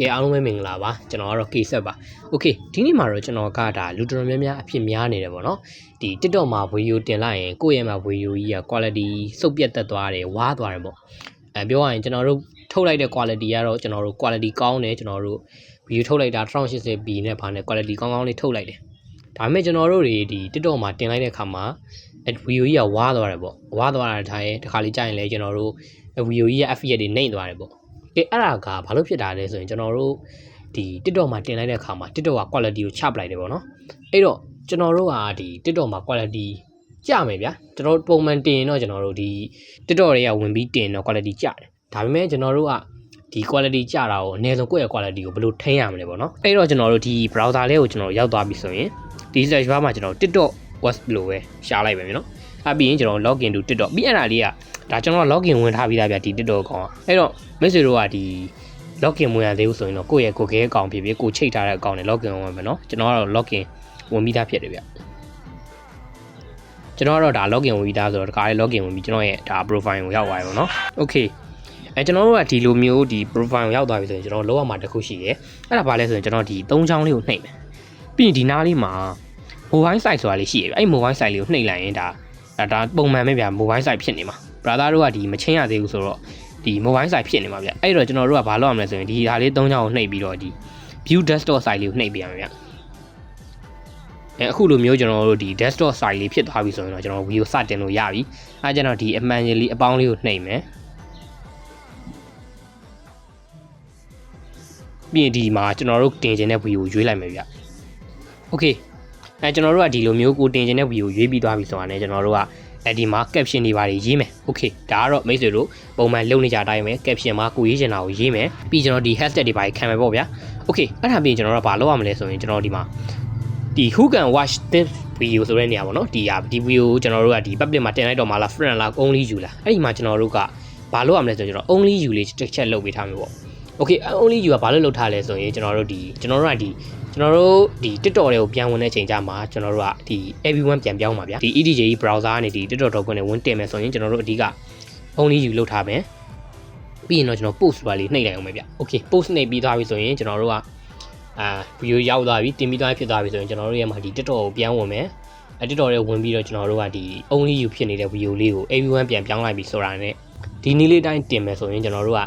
ကဲအားလုံးပဲမင်္ဂလာပါကျွန်တော်ကတော့ K-set ပါ Okay ဒီနေ့မှာတော့ကျွန်တော်ကဒါလူတော်များများအဖြစ်များနေတယ်ပေါ့နော်ဒီ TikTok မှာဗီဒီယိုတင်လိုက်ရင်ကိုယ့်ရဲ့မှာဗီဒီယိုကြီးက quality စုပ်ပြတ်တက်သွားတယ်ဝါးသွားတယ်ပေါ့ပြောရရင်ကျွန်တော်တို့ထုတ်လိုက်တဲ့ quality ကတော့ကျွန်တော်တို့ quality ကောင်းတယ်ကျွန်တော်တို့ဗီဒီယိုထုတ်လိုက်တာ 1080p နဲ့ဗာနဲ့ quality ကောင်းကောင်းလေးထုတ်လိုက်တယ်ဒါပေမဲ့ကျွန်တော်တို့တွေဒီ TikTok မှာတင်လိုက်တဲ့အခါမှာဗီဒီယိုကြီးကဝါးသွားတယ်ပေါ့ဝါးသွားတာတခါလေးကြာရင်လည်းကျွန်တော်တို့ဗီဒီယိုကြီးရဲ့ FPS တွေနှိမ့်သွားတယ်ပေါ့အဲ့ဒါကဘာလို့ဖြစ်တာလဲဆိုရင်ကျွန်တော်တို့ဒီ TikTok မှာတင်လိုက်တဲ့အခါမှာ TikTok က quality ကိုချပလိုက်တယ်ပေါ့နော်အဲ့တော့ကျွန်တော်တို့ကဒီ TikTok မှာ quality ကျမယ်ဗျာကျွန်တော်တို့ပုံမှန်တင်ရင်တော့ကျွန်တော်တို့ဒီ TikTok တွေကဝင်ပြီးတင်တော့ quality ကျတယ်ဒါပေမဲ့ကျွန်တော်တို့ကဒီ quality ကျတာကိုအနည်းဆုံးကိုယ့်ရဲ့ quality ကိုဘယ်လိုထိန်းရမလဲပေါ့နော်အဲ့တော့ကျွန်တော်တို့ဒီ browser လေးကိုကျွန်တော်ရောက်သွားပြီဆိုရင်ဒီ search bar မှာကျွန်တော် TikTok watch လို့ပဲရှားလိုက်ပဲနော်အဲ့ပြီးရင်ကျွန်တော် login to TikTok ပြီးအဲ့ဒါလေးကဒါကျွန်တော် login ဝင်ထားပြီးသားဗျာဒီ TikTok ကောင်အဲ့တော့မိတ်ဆွေတို့ကဒီ login ဝင်ရသေးဘူးဆိုရင်တော့ကိုယ့်ရဲ့ Google အကောင့်ဖြစ်ဖြစ်ကိုချိတ်ထားတဲ့အကောင့်နဲ့ login ဝင်မယ်နော်ကျွန်တော်ကတော့ login ဝင်ပြီးသားဖြစ်တယ်ဗျကျွန်တော်ကတော့ဒါ login ဝင်ပြီးသားဆိုတော့ဒီကားလေး login ဝင်ပြီးကျွန်တော်ရဲ့ဒါ profile ကိုရောက်သွားပြီပေါ့နော် Okay ကျွန်တော်တို့ကဒီလိုမျိုးဒီ profile ကိုရောက်သွားပြီဆိုရင်ကျွန်တော်လောက်ရမှာတစ်ခုရှိတယ်အဲ့ဒါဘာလဲဆိုရင်ကျွန်တော်ဒီ3ချောင်းလေးကိုနှိပ်မယ်ပြီးရင်ဒီနားလေးမှာ mobile site ဆိုတာလေးရှိတယ်အဲ့ mobile site လေးကိုနှိပ်လိုက်ရင်ဒါပုံမှန်ပဲဗျာ mobile site ဖြစ်နေမှာ brother တို့ကဒီမချင်းရသေးဘူးဆိုတော့ဒီ mobile site ဖြစ်နေမှာဗျအဲ့တော့ကျွန်တော်တို့ကဘာလုပ်ရမလဲဆိုရင်ဒီဟာလေး3ချောင်းကိုနှိပ်ပြီးတော့ဒီ view desktop site လေးကိုနှိပ်ပြရမယ်ဗျအခုလိုမျိုးကျွန်တော်တို့ဒီ desktop site လေးဖြစ်သွားပြီဆိုရင်တော့ကျွန်တော် view စတင်လို့ရပြီအဲကျွန်တော်ဒီအမှန်ကြီးလေးအပေါင်းလေးကိုနှိပ်မယ်ပြီးရင်ဒီမှာကျွန်တော်တို့တင်ခြင်းတဲ့ view ကိုရွေးလိုက်မယ်ဗျ Okay ကျွန်တော်တို့ကဒီလိုမျိုးကိုတင်ခြင်းတဲ့ view ကိုရွေးပြီးသွားပြီဆိုတာနဲ့ကျွန်တော်တို့ကဒီမှာ caption တွေပါတယ်ရေးမယ် Okay ဒါကတော့မိတ်ဆွေတို့ပုံမှန်လုပ်နေကြတိုင်းပဲ caption မှာကိုရေးချင်တာကိုရေးမယ်ပြီးကျွန်တော်ဒီ hashtag တွေပါတယ်ခံမယ်ပေါ့ဗျာ Okay အဲ့ဒါပြီးကျွန်တော်တို့ကဘာလုပ်ရမလဲဆိုရင်ကျွန်တော်ဒီမှာဒီ who can watch this video ဆိုတဲ့နေရာပေါ့နော်ဒီ video ကိုကျွန်တော်တို့ကဒီ public မှာတင်လိုက်တော့မှလား friend လား only you လားအဲ့ဒီမှာကျွန်တော်တို့ကဘာလုပ်ရမလဲဆိုရင်ကျွန်တော် only you လေးတစ်ချက်လုပ်ပေးထားမယ်ပေါ့ Okay only you ကဘာလို့လုပ်ထားလဲဆိုရင်ကျွန်တော်တို့ကဒီ TikTok တွေကိုပြန်ဝင်တဲ့အချိန်ကျမှကျွန်တော်တို့ကဒီ everyone ပြန်ပြောင်းပါဗျာဒီ EDJ browser ကနေဒီ TikTok.com နဲ့ဝင်တင်မယ်ဆိုရင်ကျွန်တော်တို့အဓိက only you လုပ်ထားမယ်ပြီးရင်တော့ကျွန်တော် post ပါလေးနှိပ်လိုက်အောင်ပဲဗျ Okay post နှိပ်ပြီးသွားပြီဆိုရင်ကျွန်တော်တို့ကvideo ရောက်သွားပြီတင်ပြီးသွားဖြစ်သွားပြီဆိုရင်ကျွန်တော်တို့ရဲ့မှာဒီ TikTok ကိုပြန်ဝင်မယ်TikTok တွေဝင်ပြီးတော့ကျွန်တော်တို့ကဒီ only you ဖြစ်နေတဲ့ video လေးကို everyone ပြန်ပြောင်းလိုက်ပြီဆိုတာနဲ့ဒီနည်းလေးတိုင်းတင်မယ်ဆိုရင်ကျွန်တော်တို့က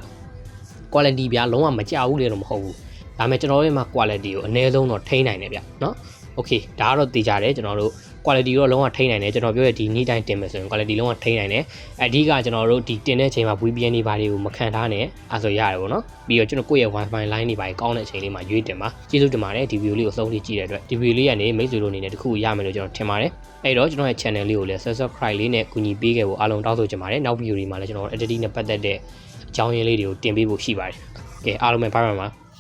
quality ဗျာလုံးဝမကြဘူးလေတော့မဟုတ်ဘူးဒါပေမဲ့ကျွန်တော်တို့ရဲ့မှာ quality ကိုအနည်းဆုံးတော့ထိန်းနိုင်တယ်ဗျเนาะ Okay ဒါကတော့သိကြတယ်ကျွန်တော်တို့ quality တော့လုံးဝထိန်းနိုင်တယ်ကျွန်တော်ပြောရဒီနေ့တိုင်းတင်မယ်ဆိုရင် quality လုံးဝထိန်းနိုင်တယ်အဓိကကျွန်တော်တို့ဒီတင်တဲ့အချိန်မှာ VPN တွေဘာတွေကိုမခံထားနဲ့အဲဆိုရတယ်ပေါ့နော်ပြီးတော့ကျွန်တော်ကိုယ့်ရဲ့ Wi-Fi line တွေဘာတွေကောင်းတဲ့အချိန်လေးမှာရွေးတင်ပါကျေးဇူးတင်ပါတယ်ဒီ video လေးကိုအဆုံးထိကြည့်တဲ့အတွက်ဒီ video လေးကနေမိတ်ဆွေတို့အနေနဲ့တခုရမယ်လို့ကျွန်တော်ထင်ပါတယ်အဲ့တော့ကျွန်တော်ရဲ့ channel လေးကိုလည်း subscribe လေးနဲ့ကူညီပေးခဲ့ဖို့အားလုံးတောင်းဆိုချင်ပါတယ်နောက် video တွေမှာလည်းကျွန်တော် editing နဲ့ပတ်သက်တဲ့အကြောင်းရင်းလေးတွေကိုတင်ပေးဖို့ရှိပါတယ်ကဲအားလုံးပဲ bye bye ပါ